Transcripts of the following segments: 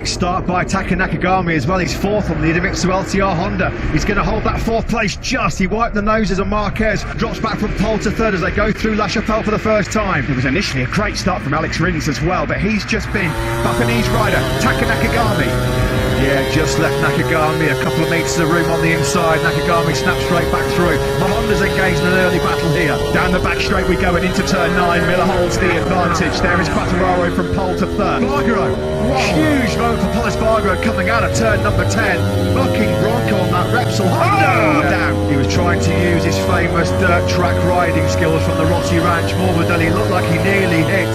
Start by Taka Nakagami as well. He's fourth on the Idemitsu LTR Honda. He's going to hold that fourth place just. He wiped the noses on Marquez, drops back from pole to third as they go through La Chapelle for the first time. It was initially a great start from Alex Rins as well, but he's just been Japanese rider Taka Nakagami. Yeah, just left Nakagami, a couple of metres of room on the inside. Nakagami snaps straight back through. Honda's engaged in an early battle here. Down the back straight we go and into turn 9. Miller holds the advantage. There is Quattararo from pole to third. Spargaro, huge moment for Paul Spargaro coming out of turn number 10. Bucking Bronco on that Repsol Honda. Down. He was trying to use his famous dirt track riding skills from the Rossi Ranch. Morbidelli looked like he nearly hit.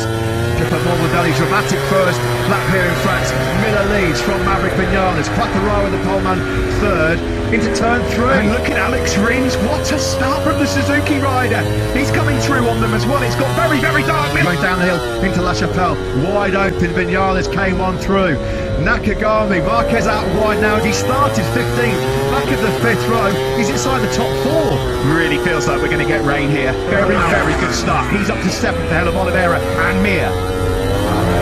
Morbidelli, dramatic first lap here in France. Miller leads from Maverick Vinales. Quattararo, the poleman, third into turn 3. And look at Alex Rins. What a start from the Suzuki rider. He's coming through on them as well. It's got very, very dark. Going down the hill into La Chapelle. Wide open. Vinales came on through. Nakagami, Marquez out wide now. He started 15th. Back of the 5th row. He's inside the top 4. Really feels like we're going to get rain here. Very, very good start. He's up to 7th ahead of Oliveira and Mir.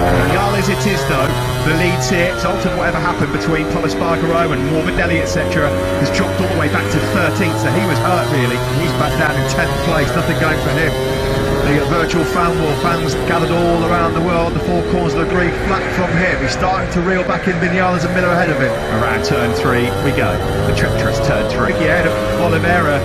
Vinales it is though. The lead's here. It's altered whatever happened between Paul Spargaro and Morbidelli, etc. Has dropped all the way back to 13th, so he was hurt really. He's back down in 10th place. Nothing going for him. The virtual fan wall, fans gathered all around the world. The four corners of the green, flat from him. He's starting to reel back in Vinales and Miller ahead of him. Around turn 3 we go. The treacherous turn 3. Ahead of Oliveira.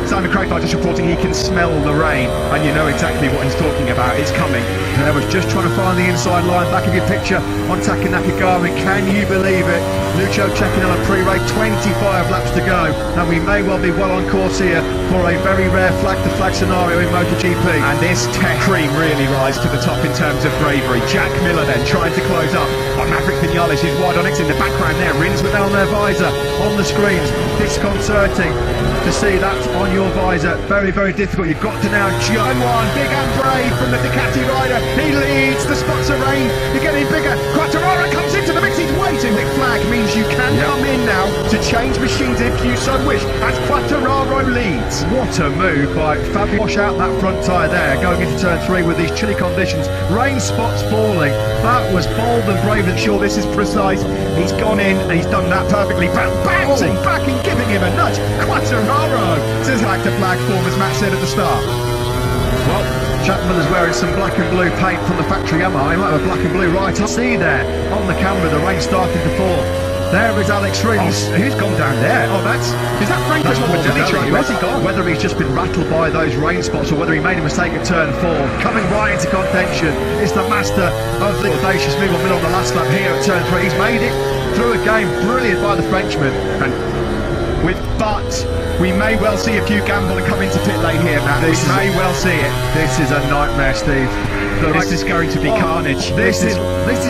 Simon Craigbar just reporting he can smell the rain, and you know exactly what he's talking about. It's coming. And I was just trying to find the inside line. Back of your picture on Taka Nakagami. Can you believe it? Lucio checking on a pre-race, 25 laps to go, and we may well be well on course here for a very rare flag-to-flag scenario in MotoGP. And this tech cream really rise to the top in terms of bravery. Jack Miller then trying to close up on Maverick Vinales. He's wide on it in the background there. Rins with on their visor on the screens. Disconcerting to see that on your visor. Very, very difficult. You've got to now jump one. Big and brave from the Ducati rider. He leads. The spots of rain. You're getting bigger. Quattararo comes into the mix. He's waiting. Big flag means you can come in now to change machines if you so wish, as Quattararo leads. What a move by Fabio. Wash out that front tyre there, going into turn 3 with these chilly conditions. Rain spots falling. That was bold and brave and sure. This is precise. He's gone in and he's done that perfectly. Bouncing back and giving him a nudge. Quattararo says like the flag form, as Matt said at the start. Well, Jack Miller's wearing some black and blue paint from the factory Yamaha. He might have a black and blue right. I see there on the camera the rain starting to fall. There is Alex Rins. Who's gone down there? Is that Franco Morbidelli? Where's he gone? Whether he's just been rattled by those rain spots or whether he made a mistake at turn 4. Coming right into contention is the master of the audacious move on the last lap here at turn 3. He's made it through a game. Brilliant by the Frenchman. And we may well see a few gamble and come into pit lane here, Matt. We may well see it. This is a nightmare, Steve. This is going to be carnage. This is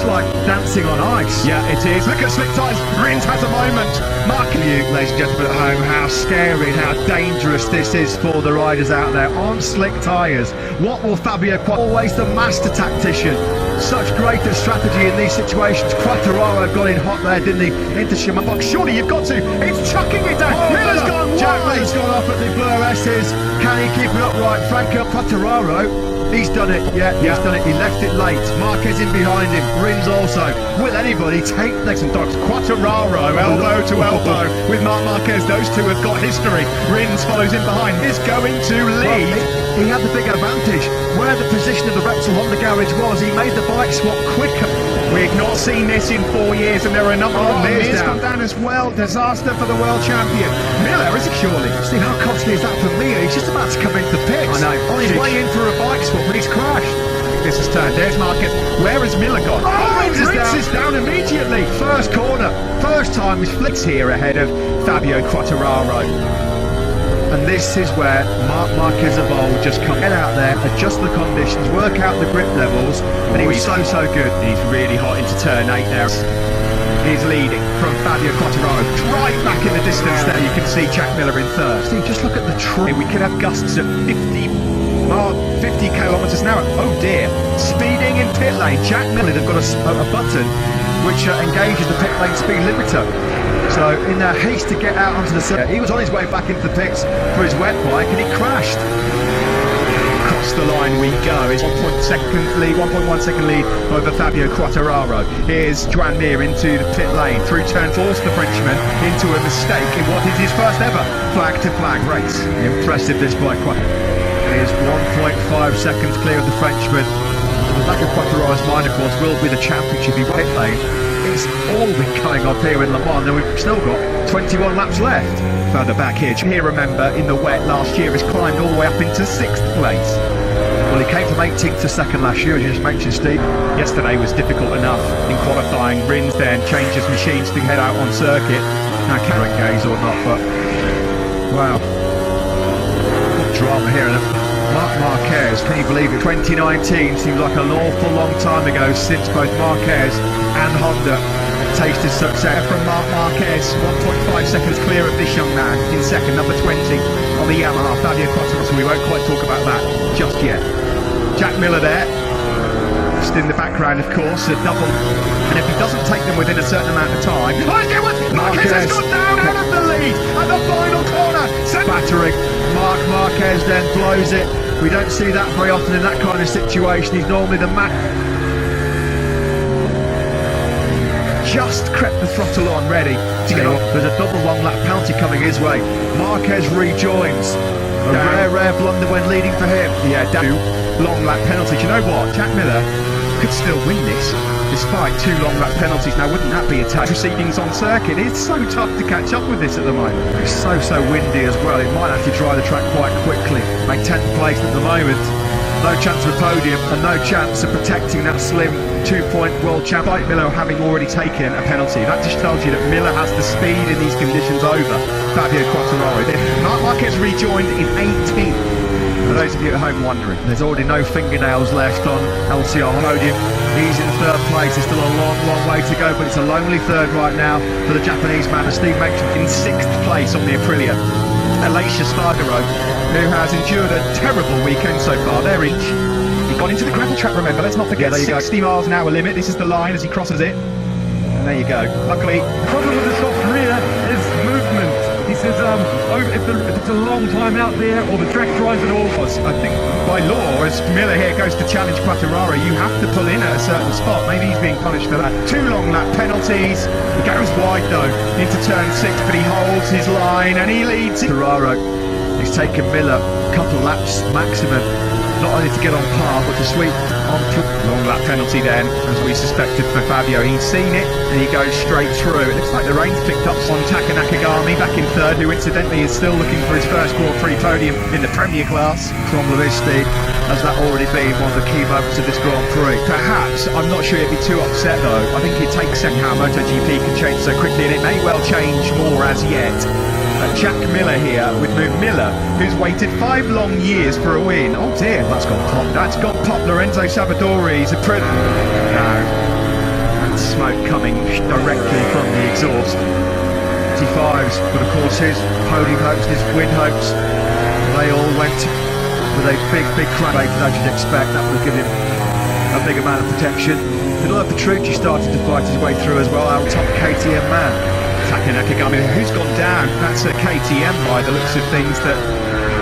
like dancing on ice. Yeah, it is. Look at slick tyres. Rins has a moment. Marking you, ladies and gentlemen at home, how scary and how dangerous this is for the riders out there on slick tyres. What will Fabio always the master tactician? Such great strategy in these situations. Quattararo got in hot there, didn't he? Into Shimabok. Surely you've got to. It's chucking it down. Miller's gone wide. Jack Miller's gone off at the Blur S's. Can he keep it upright? Franco Quattararo. He's done it, he's done it. He left it late. Marquez in behind him. Rins also. Will anybody take next and dogs? Quattararo, elbow to elbow with Marc Marquez. Those two have got history. Rins follows in behind. Is going to lead. Well, he had the big advantage. Where the position of the Repsol Honda garage was, he made the bike swap quicker. We've not seen this in 4 years, and there are a number of Mir's gone down as well. Disaster for the world champion. Miller, is it surely? Steve, how costly is that for Mir? He's just about to come into the pits. I know. On his way in for a bike swap, but he's crashed. This has turned. There's Marquez. Where has Miller gone? Rins is down immediately. First corner. First time he's flicked here ahead of Fabio Quattararo. And this is where Marc Marquez of old just come get out there, adjust the conditions, work out the grip levels, and he was so good. He's really hot into turn 8 now. is leading from Fabio Quartararo. Right back in the distance there, you can see Jack Miller in third. Steve, just look at the tree. We could have gusts of 50 kilometres an hour. Oh dear. Speeding in pit lane. Jack Miller, they've got a button which engages the pit lane speed limiter. So in their haste to get out onto the circuit, he was on his way back into the pits for his wet bike and he crashed. Across the line we go. It's 1.1 second lead over Fabio Quartararo. Here's Joan Mir into the pit lane. Through turn forced the Frenchman into a mistake in what is his first ever flag-to-flag race. Impressive this by Quartararo. He is 1.5 seconds clear of the Frenchman. The back of Quartararo's mind, of course, will be the championship in pit lane. It's all been going on here in Le Mans, and we've still got 21 laps left. Further back here, remember, in the wet last year, has climbed all the way up into 6th place. Well, he came from 18th to 2nd last year, as you just mentioned, Steve. Yesterday was difficult enough in qualifying. Rins then changes machines to head out on circuit. Now, Karen Gaze or not, but wow. What drama here. Marc Marquez, can you believe it? 2019 seems like an awful long time ago since both Marquez and Honda tasted success. From Marc Marquez, 1.5 seconds clear of this young man in second, number 20 on the Yamaha, Fabio Quartararo, so we won't quite talk about that just yet. Jack Miller there, just in the background of course, a double, and if he doesn't take them within a certain amount of time, Marquez has gone down out of the lead at the final corner, battering. Marc Marquez then blows it. We don't see that very often in that kind of situation. He's normally the man. Just crept the throttle on, ready to get off. There's a double long lap penalty coming his way. Marquez rejoins. A rare blunder when leading for him. Yeah, long lap penalties. You know what? Jack Miller could still win this despite 2 long lap penalties. Now, wouldn't that be a tag? Proceedings on circuit. It's so tough to catch up with this at the moment. It's so windy as well. It might actually dry the track quite quickly. Make 10th place at the moment. No chance of a podium and no chance of protecting that slim 2-point world champion. Miller having already taken a penalty. That just tells you that Miller has the speed in these conditions over Fabio Quartararo. Marc Marquez rejoined in 18th. For those of you at home wondering, there's already no fingernails left on LCR podium. He's in 3rd place. There's still a long way to go, but it's a lonely 3rd right now for the Japanese man, as Steve mentioned, in 6th place on the Aprilia. Alicia Spargaro, who has endured a terrible weekend so far. There he got into the gravel track, remember, let's not forget, 60 miles an hour limit. This is the line as he crosses it. And there you go. Luckily, the problem with the soft rear is movement. He says, if it's a long time out there, or the track dries at all. I think by law, as Miller here goes to challenge Quartararo, you have to pull in at a certain spot. Maybe he's being punished for that. 2 long lap penalties. He goes wide though into turn 6, but he holds his line and he leads. Quartararo, he's taken Miller a couple laps maximum, not only to get on par, but to sweep on to long lap penalty then, as we suspected for Fabio. He's seen it and he goes straight through. It looks like the rain's picked up on Taka Nakagami back in 3rd, who incidentally is still looking for his first Grand Prix podium in the Premier class. Problem is, Steve, has that already been one of the key moments of this Grand Prix? Perhaps, I'm not sure he'd be too upset though. I think it takes how MotoGP can change so quickly, and it may well change more as yet. Jack Miller here with Miller, who's waited 5 long years for a win. Oh dear, that's gone pop. That's gone pop. Lorenzo Savadori's a print. Now, and smoke coming directly from the exhaust. 55s, but of course his podium hopes, his win hopes, they all went with a big crank, as you'd expect. That would give him a big amount of protection. Middle of Petrucci started to fight his way through as well, our top KTM man. Taka Nakagami, who's gone down. That's a KTM by the looks of things, that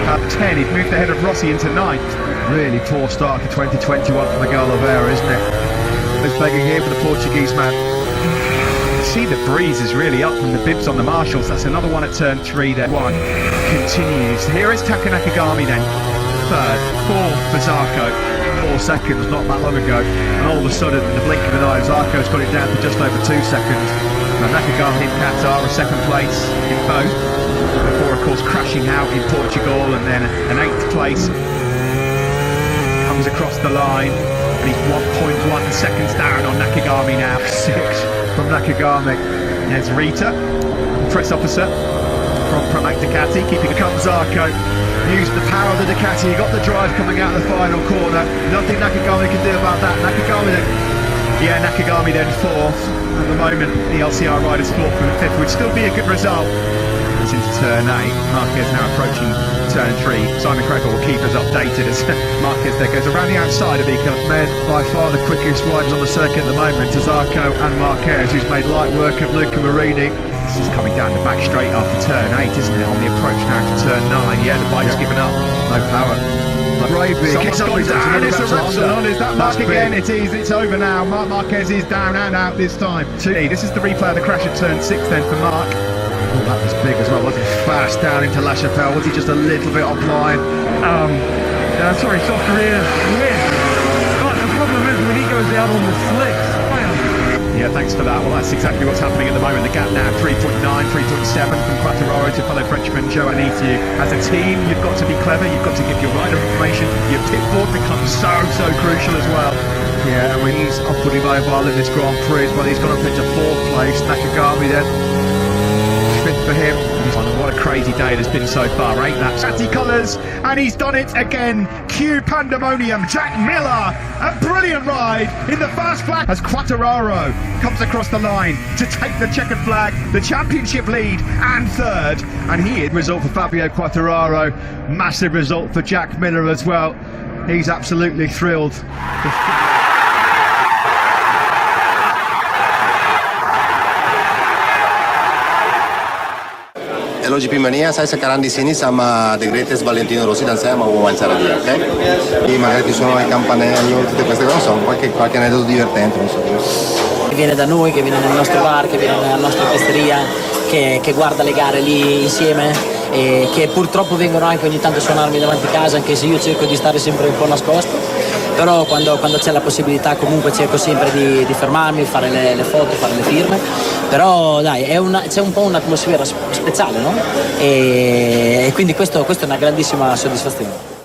at 10, he'd moved ahead of Rossi into 9th. Really poor start to 2021 for Miguel Oliveira, isn't it? It's begging here for the Portuguese man. See, the breeze is really up from the bibs on the Marshalls. That's another one at turn 3 there. 1 continues. Here is Taka Nakagami then. 3rd, 4th for Zarco. 4 seconds not that long ago. And all of a sudden, in the blink of an eye, Zarco's got it down to just over 2 seconds. Now Nakagami in Qatar, a 2nd place in both, before of course crashing out in Portugal, and then an 8th place. Comes across the line, and he's 1.1 seconds down on Nakagami now. 6 from Nakagami. There's Rita, press officer from Pramac Ducati, keeping comes Zarco. Used the power of the Ducati, he got the drive coming out of the final corner. Nothing Nakagami can do about that. Nakagami then Yeah, Nakagami then fourth. At the moment, the LCR riders fourth and fifth would still be a good result. It's into turn 8. Marquez now approaching turn 3. Simon Krekel will keep us updated as Marquez there goes around the outside of Ica. Men by far the quickest riders on the circuit at the moment, Zarco and Marquez, who's made light work of Luca Marini. This is coming down the back straight after turn 8, isn't it? On the approach now to turn 9. Yeah, the bike's given up. No power. Bravely. Someone's gone down. It's a Repsilon. Is that Mark again? It is. It's over now. Marc Marquez is down and out this time. This is the replay of the crash at turn 6 then for Marc. Oh, that was big as well, wasn't it? Fast down into La Chapelle. Was he just a little bit offline? Sorry, soft rear. Yes. But the problem is when he goes out on the slicks. Yeah, thanks for that. Well, that's exactly what's happening at the moment. The gap now 3.9, 3.7 from Quattararo to fellow Frenchman Joe Anitiu. As a team, you've got to be clever. You've got to give your rider information. Your pit board becomes so crucial as well. Yeah, I mean, he's pretty mobile in this Grand Prix as well. He's gone up into 4th place. Nakagami then 5th for him. What a crazy day it has been so far, ain't that? Sati colours, and he's done it again. Q Pandemonium, Jack Miller, a brilliant ride in the fast flag as Quattararo comes across the line to take the checkered flag, the championship lead and 3rd. And here, result for Fabio Quattararo, massive result for Jack Miller as well. He's absolutely thrilled. LGP Mania, saya sekarang di sini sama The Greatest Valentino Rossi dan saya mau wawancara dia, ok? Quindi magari ci sono le campanelli, tutte queste cose, non so, qualche aneddoto divertente, non so. Che viene da noi, che viene nel nostro bar, che viene nella nostra pesteria, che guarda le gare lì insieme e che purtroppo vengono anche ogni tanto a suonarmi davanti a casa, anche se io cerco di stare sempre un po' nascosto. Però quando c'è la possibilità comunque cerco sempre di fermarmi, fare le foto, fare le firme. Però dai, c'è un po' un'atmosfera speciale, no? E quindi questo è una grandissima soddisfazione.